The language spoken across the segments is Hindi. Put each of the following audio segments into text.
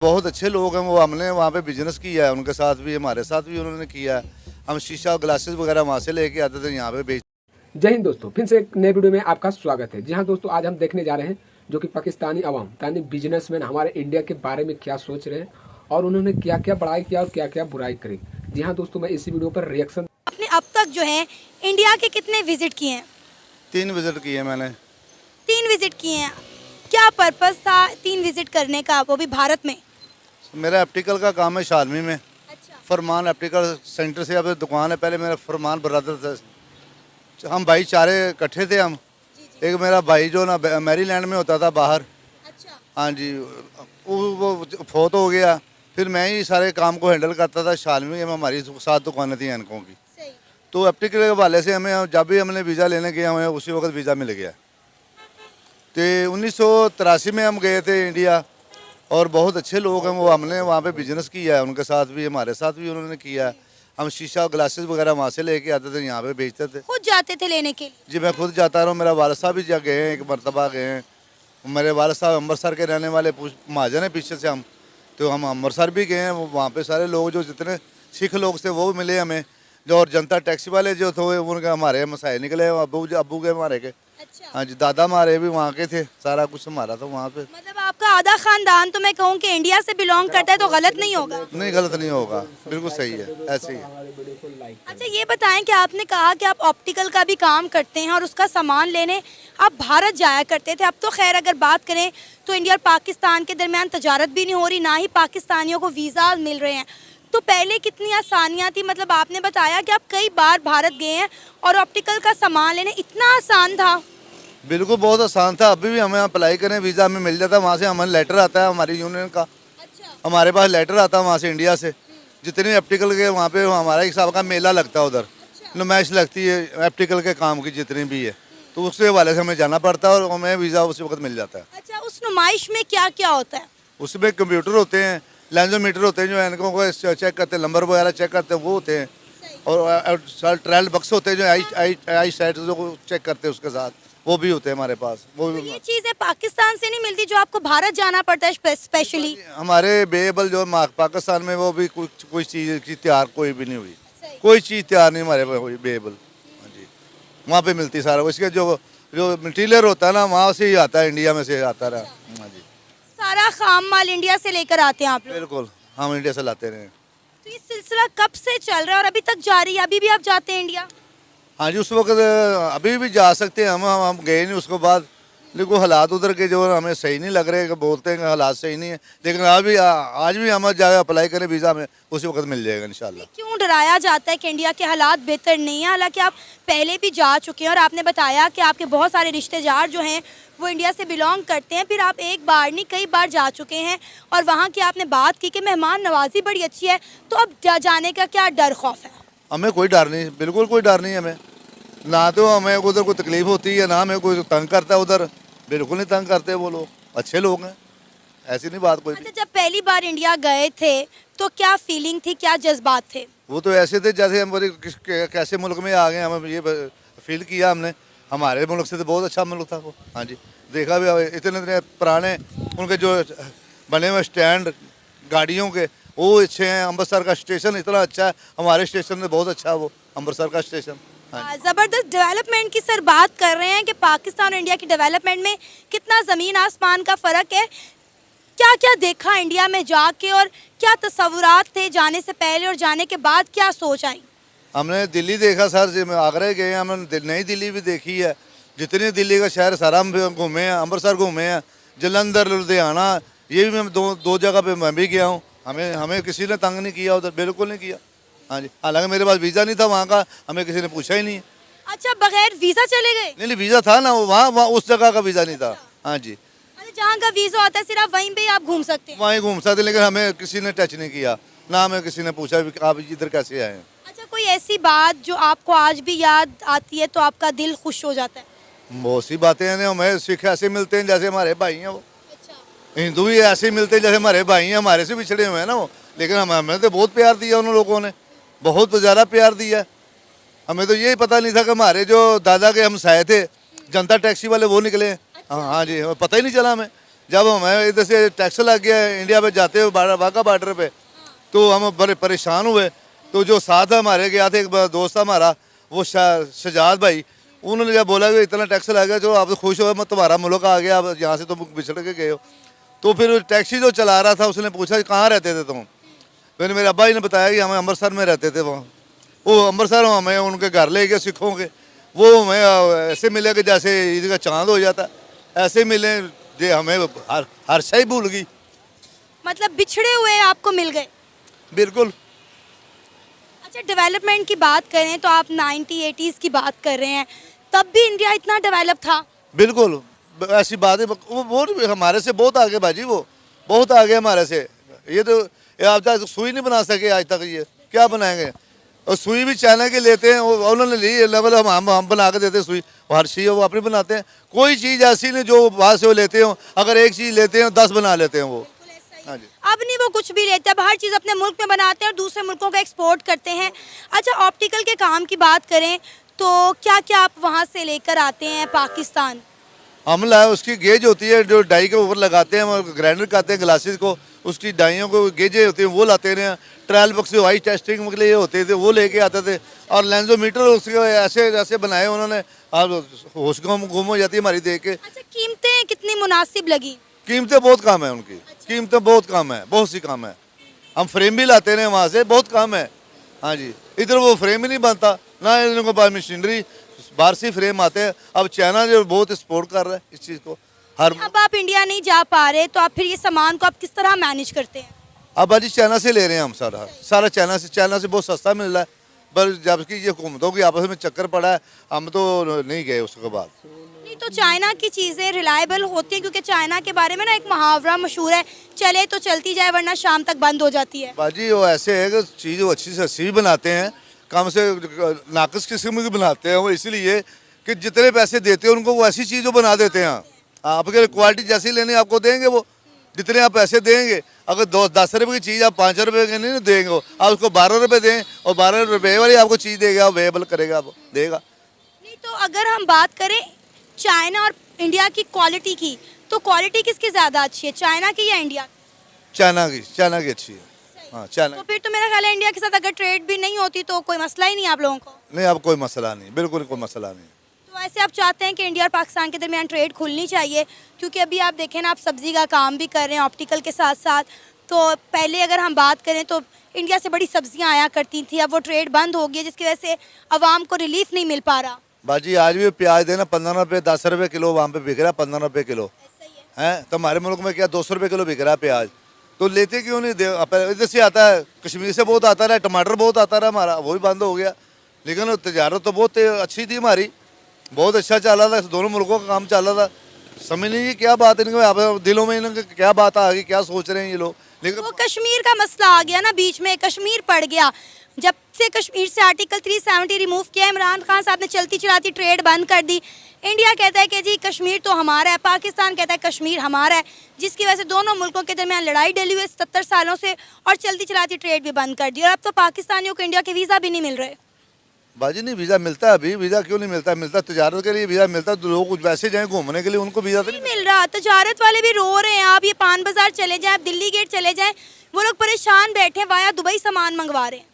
बहुत अच्छे लोग हैं वो। हमने वहाँ पे बिजनेस किया है, उनके साथ भी हमारे साथ भी उन्होंने किया है। हम शीशा ग्लासेस वगैरह वहाँ से लेके आते थे, यहाँ पे बेच। जय हिंद दोस्तों, फिर से एक नए वीडियो में आपका स्वागत है। जी हाँ दोस्तों, आज हम देखने जा रहे हैं जो कि पाकिस्तानी अवाम यानी बिजनेसमैन हमारे इंडिया के बारे में क्या सोच रहे हैं और उन्होंने क्या क्या बड़ाई किया और क्या क्या बुराई करी। जी हाँ दोस्तों, मैं इसी वीडियो पर रिएक्शन। आपने अब तक जो है इंडिया के कितने विजिट किए हैं? 3 विजिट किए मैंने। 3 विजिट किए हैं। क्या पर्पस था 3 विजिट करने का, वो भी भारत में? मेरा ऑप्टिकल का काम है शालमी में। अच्छा। फरमान ऑप्टिकल सेंटर से अब दुकान है। पहले मेरा फरमान ब्रदर था, हम भाई चारे इकट्ठे थे हम। एक मेरा भाई जो ना मैरीलैंड में होता था बाहर। अच्छा। हाँ जी, वो फोत हो गया। फिर मैं ही सारे काम को हैंडल करता था शालमी में। हमारी 7 दुकानें थी एनकों की। सही। तो ऑप्टिकल के हवाले से हमें जब भी हमने वीज़ा लेने गया हमें उसी वक्त वीज़ा मिल गया। तो 1983 में हम गए थे इंडिया और बहुत अच्छे लोग हैं वो। हमने वहाँ पे बिजनेस किया है, उनके साथ भी हमारे साथ भी उन्होंने किया है। हम शीशा ग्लासेस वगैरह वहाँ से लेके आते थे, यहाँ पे बेचते थे। खुद जाते थे लेने के लिए? जी मैं खुद जाता रहा हूँ। मेरा वालिद साहब भी जा गए हैं, एक मरतबा गए हैं। मेरे वालिद साहब अमृतसर के रहने वाले महाजन है पीछे से हम। तो हम अमृतसर भी गए हैं। वहाँ पे सारे लोग जो जितने सिख लोग थे वो भी मिले हमें। जो और जनता टैक्सी वाले जो थे उनके हमारे मसाए निकले, अबू के हमारे के। अच्छा। हाँ जी, दादा हमारे भी वहाँ के थे, सारा कुछ हमारा था वहाँ पे। मतलब आपका आधा खानदान तो मैं कहूँ कि इंडिया से बिलोंग करता है, तो गलत नहीं होगा? नहीं, गलत नहीं होगा, बिल्कुल सही है, ऐसे ही है। अच्छा, ये बताएं कि आपने कहा कि आप ऑप्टिकल का भी काम करते हैं और उसका सामान लेने आप भारत जाया करते थे। अब तो खैर अगर बात करें तो इंडिया और पाकिस्तान के दरमियान तजारत भी नहीं हो रही, ना ही पाकिस्तानियों को वीज़ा मिल रहे हैं। तो पहले कितनी आसानियाँ थी? मतलब आपने बताया कि आप कई बार भारत गए हैं और ऑप्टिकल का सामान लेने इतना आसान था? बिल्कुल बहुत आसान था। अभी भी हमें अप्लाई करें वीज़ा हमें मिल जाता है। वहाँ से हमें लेटर आता है हमारी यूनियन का। अच्छा। हमारे पास लेटर आता है वहाँ से इंडिया से। जितने ऑप्टिकल के वहाँ पे हमारा हिसाब का मेला लगता है उधर। नुमाइश लगती है ऑप्टिकल के काम की जितनी भी है, तो उसके हवाले से हमें जाना पड़ता है और हमें वीज़ा उसी वक्त मिल जाता है। अच्छा, उस नुमाइश में क्या क्या होता है? उसमें कंप्यूटर होते हैं, लेंसोमीटर होते हैं जो एनकों को चेक करते हैं, नंबर वगैरह चेक करते हैं वो होते हैं। और ट्रायल बक्स होते हैं जो आई साइट जो चेक करते हैं, उसके साथ वो भी होते हैं हमारे पास। वो तो ये चीज़ें पाकिस्तान से नहीं मिलती जो आपको भारत जाना पड़ता है स्पेशली? हमारे बेबल जो पाकिस्तान में वो भी कोई चीज़ की तैयार कोई भी नहीं हुई। कोई चीज़ तैयार नहीं हमारे बेबल। हाँ जी, वहाँ पे मिलती सारा। इसके जो जो मटीरियल होता है ना वहाँ से ही आता है, इंडिया में से आता रहा। हाँ जी, सारा खाम माल इंडिया से लेकर आते हैं आप लोग? बिल्कुल, हम इंडिया से लाते रहे। तो ये सिलसिला कब से चल रहा है और अभी तक जारी है? अभी भी आप जाते हैं इंडिया? हाँ जी, उस वक्त अभी भी जा सकते हैं हम गए नहीं उसके बाद। लेकिन हालात उधर के जो हमें सही नहीं लग रहे, बोलते हैं कि हालात सही नहीं है। लेकिन आज भी हम जाकर अप्लाई करें वीज़ा में उसी वक्त मिल जाएगा इंशाल्लाह। क्यों डराया जाता है कि इंडिया के हालात बेहतर नहीं है? हालांकि आप पहले भी जा चुके हैं और आपने बताया कि आपके बहुत सारे रिश्तेदार जो हैं वो इंडिया से बिलोंग करते हैं। फिर आप एक बार नहीं कई बार जा चुके हैं और वहाँ की आपने बात की कि मेहमान नवाजी बड़ी अच्छी है। तो अब जाने का क्या डर खौफ है? हमें कोई डर नहीं, बिल्कुल कोई डर नहीं हमें। ना तो हमें उधर कोई तकलीफ होती है, ना हमें कोई तंग करता है उधर। बिल्कुल नहीं तंग करते, वो लोग अच्छे लोग हैं, ऐसी नहीं बात कोई भी। अच्छा, जब पहली बार इंडिया गए थे तो क्या फीलिंग थी, क्या जज्बात थे? वो तो ऐसे थे जैसे हम कैसे मुल्क में आ गए, हमें ये फील किया हमने। हमारे मुल्क से तो बहुत अच्छा मुल्क था वो। हाँ जी, देखा भी इतने इतने पुराने उनके जो बने हुए स्टैंड गाड़ियों के वो अच्छे हैं। अमृतसर का स्टेशन इतना अच्छा है, हमारे स्टेशन में बहुत अच्छा है वो अमृतसर का स्टेशन। हाँ, ज़बरदस्त डेवलपमेंट की सर बात कर रहे हैं कि पाकिस्तान और इंडिया की डेवलपमेंट में कितना ज़मीन आसमान का फ़र्क है। क्या क्या देखा इंडिया में जाके और क्या तस्वुरात थे जाने से पहले और जाने के बाद क्या सोच आई? हमने दिल्ली देखा सर जी, आगरा गए हैं, हमने नई दिल्ली भी देखी है। जितनी दिल्ली का शहर सारा हम घूमे हैं, अमृतसर घूमे हैं, जलंधर, लुधियाना, ये भी मैं दो जगह पे मैं भी गया हूँ। हमें किसी ने तंग नहीं किया उधर, बिल्कुल नहीं किया। हाँ जी, हालांकि मेरे पास वीज़ा नहीं था वहाँ का, हमें किसी ने पूछा ही नहीं। अच्छा, बगैर वीज़ा चले गए? नहीं, वीज़ा था ना वहाँ उस जगह का वीज़ा नहीं था। हाँ जी, अच्छा, जहाँ का वीज़ा होता है सिर्फ वहीं पे ही आप घूम सकते हैं? वहीं घूम सकते, लेकिन हमें किसी ने टच नहीं किया, ना हमें किसी ने पूछा कि आप इधर कैसे आए हैं। अच्छा, कोई ऐसी बात जो आपको आज भी याद आती है तो आपका दिल खुश हो जाता है? बहुत सी बातें हैं। हमें सिख ऐसे मिलते हैं जैसे हमारे भाई हैं वो। अच्छा। हिंदू भी ऐसे मिलते हैं जैसे हमारे भाई हैं, हमारे से बिछड़े हुए हैं ना वो। लेकिन हमें तो बहुत प्यार दिया उन लोगों ने, बहुत ज़्यादा प्यार दिया। हमें तो यही पता नहीं था कि हमारे जो दादा के हमसाए थे जनता टैक्सी वाले वो निकले। हाँ जी, पता ही नहीं चला हमें। जब हमें इधर से टैक्स लग गया इंडिया में जाते हुए वाघा बॉर्डर पे, तो हम बड़े परेशान हुए। तो जो साथ हमारे गया थे, एक दोस्त हमारा वो शजाद भाई, उन्होंने जब बोला कि इतना टैक्स लग गया, जो आप खुश हो, मैं तुम्हारा मुल्क आ गया, अब यहाँ से तुम बिछड़ के गए हो। तो फिर टैक्सी जो चला रहा था उसने पूछा कहाँ रहते थे तुम? फिर मेरे अब्बा जी ने बताया कि हम अमृतसर में रहते थे। वहाँ वो अमृतसर हमें उनके घर ले गए सिखों के, वो हमें ऐसे मिले कि जैसे ईद का चांद हो जाता, ऐसे मिले जे हमें हर शय भूल गई। मतलब बिछड़े हुए आपको मिल गए। बिल्कुल। अच्छा, डेवलपमेंट की बात करें तो आप 90-80s की बात कर रहे हैं, तब भी इंडिया इतना डेवलप था? बिल्कुल, ऐसी बात है। वो हमारे से बहुत आगे बाजी, वो बहुत आगे हमारे से। ये तो आप तक सुई नहीं बना सके आज तक, ये क्या बनाएंगे? और सुई भी चाइना के लेते हैं, उन्होंने ली लेवल, हम बना के देते हैं सुई, हर चीज़ वो अपनी बनाते हैं। कोई चीज़ ऐसी नहीं जो बाहर से वो लेते हो, अगर एक चीज़ लेते हैं 10 बना लेते हैं वो। हाँ जी। अब नहीं वो कुछ भी लेते, अब हर चीज़ अपने मुल्क में बनाते हैं और दूसरे मुल्कों का एक्सपोर्ट करते हैं। अच्छा, ऑप्टिकल के काम की बात करें तो क्या क्या आप वहाँ से लेकर आते हैं पाकिस्तान? हम लाए, उसकी गेज होती है जो डाई के ऊपर लगाते हैं, हम ग्राइंडर करते हैं ग्लासेस को, उसकी डाइयों को गेजें होती हैं वो लाते हैं। ट्रायल बक्स वाइस टेस्टिंग के लिए होते थे वो लेके आते थे, और लेंसोमीटर उसके ऐसे ऐसे बनाए उन्होंने, अब होश गुम हो जाती है हमारी देख के। अच्छा, कीमतें कितनी मुनासिब लगी? कीमतें बहुत कम है उनकी, कीमतें बहुत कम है, बहुत सी कम है। हम फ्रेम भी लाते हैं वहाँ से, बहुत कम है। हाँ जी, इधर वो फ्रेम ही नहीं बनता ना, इनके पास मशीनरी, बाहर से फ्रेम आते हैं। अब चाइना जो बहुत सपोर्ट कर रहा है इस चीज़ को। अब आप इंडिया नहीं जा पा रहे तो आप फिर ये सामान को आप किस तरह मैनेज करते हैं? अब आज चाइना से ले रहे हैं हम, सारा चाइना से बहुत सस्ता मिल रहा है। पर जबकि ये हुकूमतों की आपस में चक्कर पड़ा है, हम तो नहीं गए उसके बाद। नहीं तो चाइना की चीज़ें रिलायबल होती हैं, क्योंकि चाइना के बारे में ना एक मुहावरा मशहूर है, चले तो चलती जाए वरना शाम तक बंद हो जाती है। बाजी वो ऐसे है कि चीज़ वो अच्छी से अच्छी बनाते हैं, कम से नाकस किस्म की बनाते हैं वो, इसलिए कि जितने पैसे देते हैं उनको वो ऐसी चीज़ बना देते हैं। आपके क्वालिटी जैसी लेनी आपको देंगे वो, जितने आप पैसे देंगे। अगर 10 रुपये की चीज़ आप 5 रुपये की नहीं देंगे, आप उसको 12 रुपये दें और 12 रुपये वाली आपको चीज़ देगा, अवेलेबल करेगा, वो देगा। नहीं तो अगर हम बात करें चाइना और इंडिया की क्वालिटी की, तो क्वालिटी किसकी ज़्यादा अच्छी है, चाइना की या इंडिया की? चाइना की अच्छी है। हाँ, चाइना। तो फिर तो मेरा ख्याल है इंडिया के साथ अगर ट्रेड भी नहीं होती तो कोई मसला ही नहीं आप लोगों को। नहीं, अब कोई मसला नहीं, बिल्कुल कोई मसला नहीं। तो ऐसे आप चाहते हैं कि इंडिया और पाकिस्तान के दरमियान ट्रेड खुलनी चाहिए, क्योंकि अभी आप देखें ना, आप सब्जी का काम भी कर रहे हैं ऑप्टिकल के साथ साथ। तो पहले अगर हम बात करें तो इंडिया से बड़ी सब्जियां आया करती थी, अब वो ट्रेड बंद हो गई, जिसकी वजह से आवाम को रिलीफ नहीं मिल पा रहा। बाजी आज भी प्याज देना 15 रुपये 10 रुपये किलो, वहाँ पे बिक रहा है 15 रुपये किलो है। तो हमारे मुल्क में क्या 200 रुपये किलो बिक रहा है प्याज, तो लेते क्यों नहीं? इधर से आता है, कश्मीर से बहुत आता रहा, टमाटर बहुत आता रहा हमारा, वो भी बंद हो गया। लेकिन तजारत तो बहुत अच्छी थी हमारी, बहुत अच्छा चल रहा था, दोनों मुल्कों का काम चल रहा था। समझ नहीं क्या बात है इनके यहाँ पे दिलों में, इनके क्या बात आ गई, क्या सोच रहे हैं ये लोग। लेकिन वो कश्मीर का मसला आ गया ना बीच में, कश्मीर पड़ गया। जब से कश्मीर से आर्टिकल 370 रिमूव किया, इमरान खान साहब ने चलती चलाती ट्रेड बंद कर दी। इंडिया कहता है कि जी कश्मीर तो हमारा है, पाकिस्तान कहता है कश्मीर हमारा है, जिसकी वजह से दोनों मुल्कों के दरमियान लड़ाई डली हुई है 77 सालों से, और चलती चलाती ट्रेड भी बंद कर दी। और अब तो पाकिस्तानियों को इंडिया के वीज़ा भी नहीं मिल रहे। बाजी नहीं, वीज़ा मिलता है अभी, वीज़ा क्यों नहीं मिलता? मिलता तजारत के लिए वीज़ा मिलता, तो लोग कुछ वैसे जाएँ घूमने के लिए, उनको वीज़ा तो नहीं मिल रहा। तजारत वाले भी रो रहे हैं, आप ये पान बाजार चले जाएं, आप दिल्ली गेट चले जाएं, वो लोग परेशान बैठे हैं, वाया दुबई सामान मंगवा रहे हैं।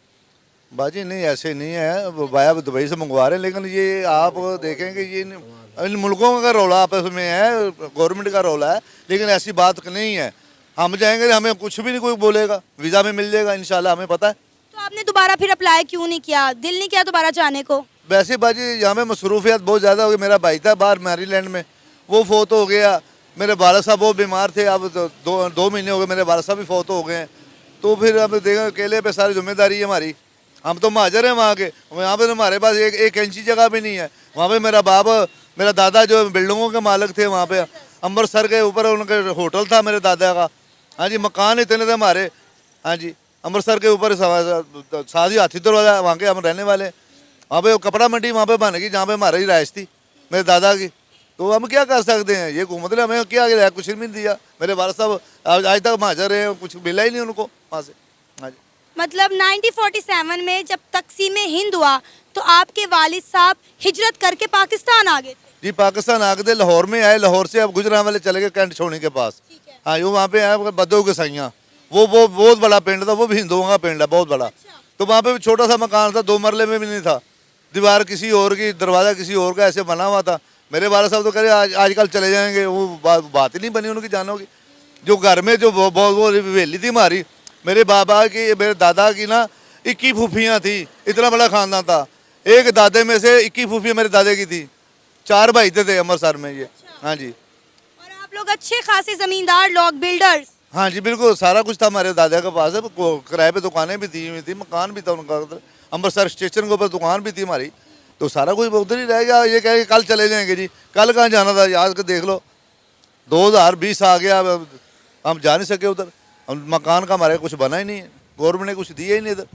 बाजी नहीं, ऐसे नहीं है, वो वाया दुबई से मंगवा रहे हैं। लेकिन ये आप देखेंगे ये इन मुल्कों का रौला आपस में है, गवर्नमेंट का रौला है, लेकिन ऐसी बात नहीं है। हम जाएंगे हमें कुछ भी नहीं कोई बोलेगा, वीज़ा में मिल जाएगा इंशाल्लाह, हमें पता है। तो आपने दोबारा फिर अप्लाई क्यों नहीं किया, दिल नहीं किया दोबारा जाने को? वैसे बाजी यहाँ में मसरूफियत बहुत ज़्यादा हो गई। मेरा भाई था बाहर मैरीलैंड में, वो फोत हो गया। मेरे वाला साहब बहुत बीमार थे, अब तो 2 महीने हो गए, मेरे वाला साहब भी फोत हो गए हैं। तो फिर अब देखा अकेले पे सारी जिम्मेदारी है हमारी। हम तो महाजर हैं वहाँ के, यहाँ पे हमारे पास एक इंची जगह भी नहीं है। वहाँ पे मेरा दादा जो बिल्डिंगों के मालिक थे, वहाँ पे अमृतसर के ऊपर उनके होटल था मेरे दादा का। हाँ जी, मकान इतने थे हमारे। हाँ जी, अमृतसर के ऊपर सादी हाथी दरवाजा, वहाँ के हम रहने वाले। वहाँ पे कपड़ा मंडी वहाँ पे बन गई, जहाँ पे हमारी रिहाइश थी मेरे दादा की। तो हम क्या कर सकते हैं, ये हुकूमत ने हमें क्या कुछ नहीं दिया। मेरे वाला साहब आज तक महाजर हैं, कुछ मिला ही नहीं उनको वहाँ से। हाँ जी, मतलब 1947 में जब तकसीम हिंद हुआ तो आपके वालिद साहब हिजरत करके पाकिस्तान आ गए थे? जी पाकिस्तान आके थे, लाहौर में आए, लाहौर से अब गुजरांवाले चले गए कैंट छोड़ी के पास। हाँ वो वहाँ पे आए बद्दो गसाइयाँ, वो बहुत बड़ा पिंड था, वो भी हिंदुओं का पिंड है बहुत बड़ा। तो वहाँ पे भी छोटा सा मकान था, 2 मरले में भी नहीं था, दीवार किसी और की, दरवाज़ा किसी और का ऐसे बना हुआ था। मेरे वाला साहब तो कह रहे आजकल चले जाएंगे, वो बात ही नहीं बनी उनकी जानों की। जो घर में जो बहुत वो हवेली थी हमारी, मेरे बाबा की, मेरे दादा की ना 21 फूफियाँ थी, इतना बड़ा खानदान था। एक दादे में से 21 फूफियाँ मेरे दादे की थी, 4 भाई थे अमृतसर में ये। हाँ जी। और आप लोग अच्छे खासे जमींदार लोग, बिल्डर्स। हाँ जी बिल्कुल, सारा कुछ था हमारे दादा के पास। किराए पे दुकानें भी दी हुई थी, मकान भी था उनका, अमृतसर स्टेशन के ऊपर दुकान भी थी हमारी। तो सारा कुछ उधर ही रह गया। ये कहे कल चले जाएंगे जी, कल कहाँ जाना था, याद कर देख लो 2020 आ गया, हम जा नहीं सके उधर। मकान का हमारे कुछ बना ही नहीं है, गवर्नमेंट ने कुछ दिया ही नहीं इधर।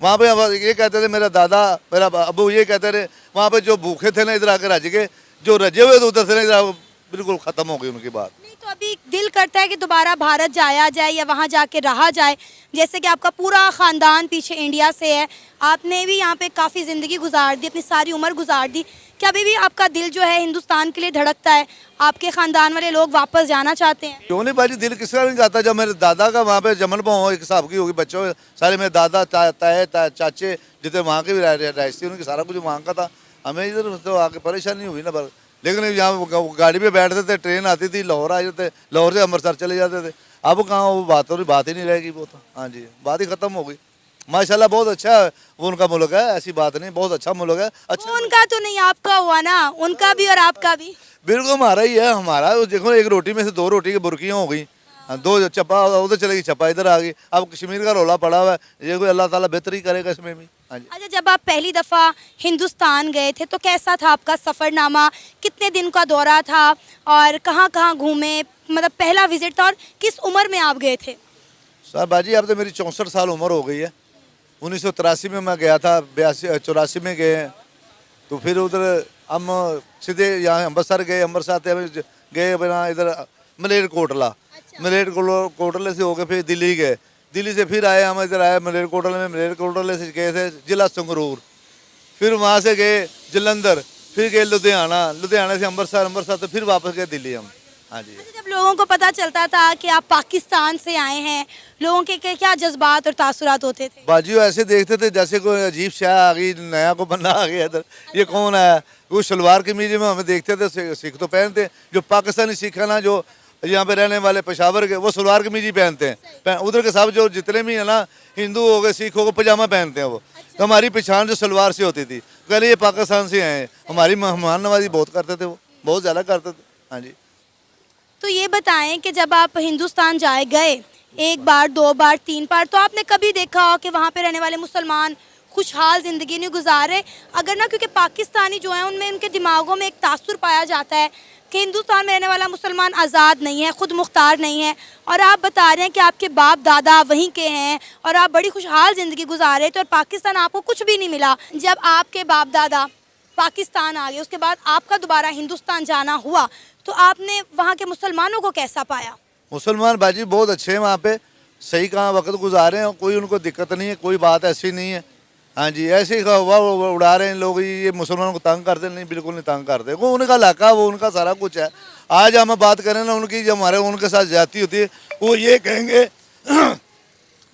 वहाँ पे अब ये कहते थे मेरा दादा, मेरा अबू ये कहते थे वहाँ पे जो भूखे थे ना इधर आकर रज गए, जो रजे हुए थे उधर से ना इधर बिल्कुल ख़त्म हो गई उनकी बात। नहीं तो अभी दिल करता है कि दोबारा भारत जाया जाए या वहाँ जाके रहा जाए, जैसे कि आपका पूरा ख़ानदान पीछे इंडिया से है, आपने भी यहाँ पे काफ़ी ज़िंदगी गुजार दी, अपनी सारी उम्र गुजार दी। क्या अभी भी आपका दिल जो है हिंदुस्तान के लिए धड़कता है? आपके ख़ानदान वाले लोग वापस जाना चाहते हैं? क्यों नहीं बाजी, दिल किसका नहीं जाता। जब मेरे दादा का वहाँ पे जमन पाँव एक हिसाब की होगी, बच्चों सारे मेरे दादा ताए चाचे जितने वहाँ के भी रहायश थी उनकी, सारा कुछ वहाँ का था। हमें इधर तो आके परेशानी हुई ना, पर लेकिन यहाँ गाड़ी पे बैठते थे, ट्रेन आती थी, लाहौर आ जाते, लाहौर से अमृतसर चले जाते थे। अब कहाँ वो बात ही नहीं रहेगी वो तो। हाँ जी, बात ही ख़त्म हो गई। माशाल्लाह बहुत अच्छा वो उनका मुल्क है, ऐसी बात नहीं, बहुत अच्छा मुल्क है। अच्छा उनका तो नहीं, आपका हुआ ना, उनका भी और आपका भी। बिल्कुल हमारा ही है। हमारा देखो, एक रोटी में से 2 रोटी की बुर्कियाँ हो गई, 2 चप्पा उधर चलेगी, चप्पा इधर आ गई। अब कश्मीर का रौला पड़ा हुआ है, ये कोई अल्लाह ताला बेहतरी करेगा इसमें भी। हाँ जी। अच्छा, जब आप पहली दफ़ा हिंदुस्तान गए थे तो कैसा था आपका सफ़रनामा? कितने दिन का दौरा था और कहाँ कहाँ घूमे? मतलब पहला विजिट था और किस उम्र में आप गए थे? सर बाजी अब तो मेरी 64 साल उम्र हो गई है। 1983 में मैं गया था, 84 में गए हैं। तो फिर उधर हम सीधे यहाँ अमृतसर गए, अमृतसर से गए अपना इधर मलेरकोटला, मलेरकोटले से होकर फिर दिल्ली गए, दिल्ली से फिर आए, हम इधर आए मलेरकोटले में, मलेरकोटले से गए थे जिला संगरूर, फिर वहाँ से गए जलंधर, फिर गए लुधियाना, लुधियाना से अमृतसर, अमृतसर से फिर वापस गए दिल्ली हम। हाँ जी। अच्छा, जब लोगों को पता चलता था कि आप पाकिस्तान से आए हैं, लोगों के क्या जज्बात और तासुरात होते थे? बाजियों ऐसे देखते थे जैसे कोई अजीब शाह आ गई, नया को बंदा आ गया इधर, ये कौन है। वो शलवार कमीज में हमें देखते थे, सिख तो पहनते, जो पाकिस्तानी सिख है ना, जो यहाँ पे रहने वाले पेशावर के, वो सलवार कमीज ही पहनते हैं। उधर के सब जो जितने भी है ना, हिंदू हो गए, सिख हो गए, पजामा पहनते हैं वो। तो हमारी पहचान जो सलवार से होती थी, पहले ये पाकिस्तान से आए हैं। हमारी मेहमान नवाजी बहुत करते थे, वो बहुत ज़्यादा करते थे। हाँ जी। तो ये बताएं कि जब आप हिंदुस्तान गए 1 बार, 2 बार, 3 बार, तो आपने कभी देखा हो कि वहाँ पे रहने वाले मुसलमान खुशहाल ज़िंदगी नहीं गुजार रहे? अगर ना, क्योंकि पाकिस्तानी जो है उनमें, उनके दिमागों में एक तासुर पाया जाता है कि हिंदुस्तान में रहने वाला मुसलमान आज़ाद नहीं है, खुद मुख्तार नहीं है। और आप बता रहे हैं कि आपके बाप दादा वहीं के हैं और आप बड़ी खुशहाल ज़िंदगी गुजार रहे थे और पाकिस्तान आपको कुछ भी नहीं मिला। जब आपके बाप दादा पाकिस्तान आ गए, उसके बाद आपका दोबारा हिंदुस्तान जाना हुआ, तो आपने वहाँ के मुसलमानों को कैसा पाया? मुसलमान बाजी बहुत अच्छे हैं वहाँ पे, सही कहाँ वक्त गुजारे हैं, कोई उनको दिक्कत नहीं है, कोई बात ऐसी नहीं है। हाँ जी, ऐसे ही हवा उड़ा रहे हैं लोग, ये मुसलमानों को तंग करते नहीं, बिल्कुल नहीं तंग करते। वो उनका इलाका, वो उनका सारा कुछ है। आज हम बात करें ना उनकी, जब हमारे उनके साथ ज्यादती होती है, वो ये कहेंगे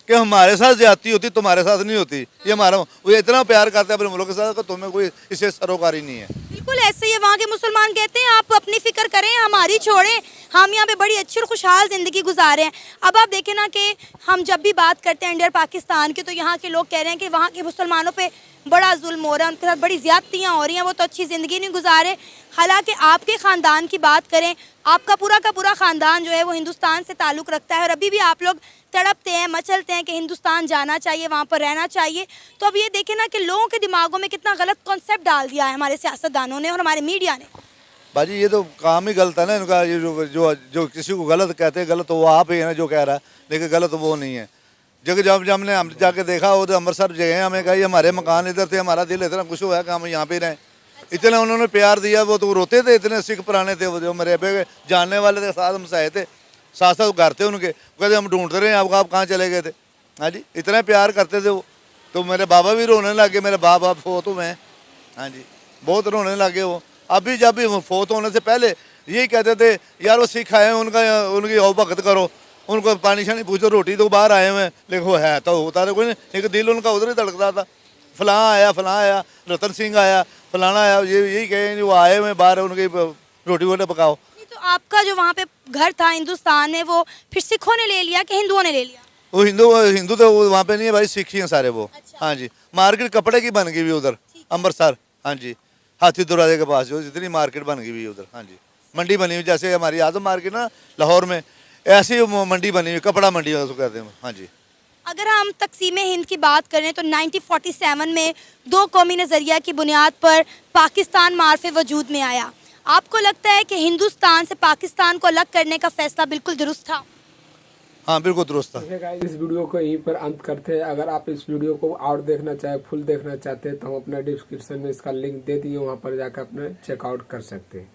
कि हमारे साथ ज्यादती होती, तुम्हारे साथ नहीं होती। ये हमारा, वो इतना प्यार करते हैं अपने मुल्क के साथ कि तुम्हें कोई इससे सरोकारी नहीं है। बिल्कुल ऐसे ही वहाँ के मुसलमान कहते हैं, आप अपनी फिक्र करें, हमारी छोड़ें, हम यहाँ पे बड़ी अच्छी और खुशहाल ज़िंदगी गुजारे हैं। अब आप देखें ना कि हम जब भी बात करते हैं इंडिया और पाकिस्तान की, तो यहाँ के लोग कह रहे हैं कि वहाँ के मुसलमानों पे बड़ा जुल्म हो रहा है, उनके साथ बड़ी ज़्यादतियाँ हो रही हैं, वो तो अच्छी ज़िंदगी नहीं गुजारे। हालांकि आपके ख़ानदान की बात करें, आपका पूरा का पूरा ख़ानदान जो है वो हिंदुस्तान से ताल्लुक़ रखता है और अभी भी आप लोग तड़पते हैं, मचलते हैं कि हिंदुस्तान जाना चाहिए, वहाँ पर रहना चाहिए। तो अब ये देखें ना कि लोगों के दिमागों में कितना गलत कॉन्सेप्ट डाल दिया है हमारे सियासतदानों ने और हमारे मीडिया ने। बाजी ये तो काम ही गलत है ना इनका। ये जो किसी को गलत कहते हैं, गलत तो वो आप ही है ना जो कह रहा है, लेकिन गलत तो वो नहीं है। जब हमने हम जाके देखा, वो तो अमृतसर जगह हमें कहा हमारे मकान इधर थे, हमारा दिल इतना खुश हुआ कि हम यहाँ पे रहें। इतना उन्होंने प्यार दिया, वो तो रोते थे, इतने सिख पुराने थे वो, जो मेरे पे जानने वाले थे, साथ हम सहे थे, साथ साथ घर थे उनके। कहते हम ढूंढते रहे आप कहाँ चले गए थे। हाँ जी, इतना प्यार करते थे वो। तो मेरे बाबा भी रोने लगे, मेरे बाप फौत हुए हैं। हाँ जी, बहुत रोने लगे वो। अभी जब भी फोत होने से पहले यही कहते थे यार वो सिख आए हैं, उनकी औ भगत करो, उनको पानी शानी पूछो, रोटी तो बाहर आए हुए हैं, लेकिन वो है तो होता था कोई नहीं, एक दिल उनका उधर ही धड़कता था, फलां आया, रतन सिंह आया, फलाना आया, यही कहे वो आए हुए हैं बाहर, उनकी रोटी वोटी पकाओ। नहीं, तो आपका जो वहाँ पे घर था हिंदुस्तान में, वो फिर सिखों ने ले लिया कि हिंदुओं ने ले लिया? वो हिंदू तो वहाँ पे नहीं है भाई, सिख ही हैं सारे वो। अच्छा। हाँ जी, मार्केट कपड़े की बन गई हुई उधर अमृतसर। हाँ जी, हाथी दरवाजे के पास जो जितनी मार्केट बन गई हुई है उधर। हाँ जी, मंडी बनी हुई जैसे हमारी आजम मार्केट ना लाहौर में, ऐसी मंडी बनी हुई, कपड़ा मंडी उसको कहते हैं। हाँ जी। अगर हम तकसीम हिंद की बात करें तो 1947 में दो कौमी नज़रिया की बुनियाद पर पाकिस्तान मार्फे वजूद में आया। आपको लगता है कि हिंदुस्तान से पाकिस्तान को अलग करने का फैसला बिल्कुल दुरुस्त था? हाँ बिल्कुल दुरुस्त था। इस वीडियो को यहीं पर अंत करते हैं। अगर आप इस वीडियो को और देखना चाहे, फुल देखना चाहते हैं, तो हम अपना डिस्क्रिप्शन में इसका लिंक दे दिए, वहाँ पर जाकर अपने चेकआउट कर सकते हैं।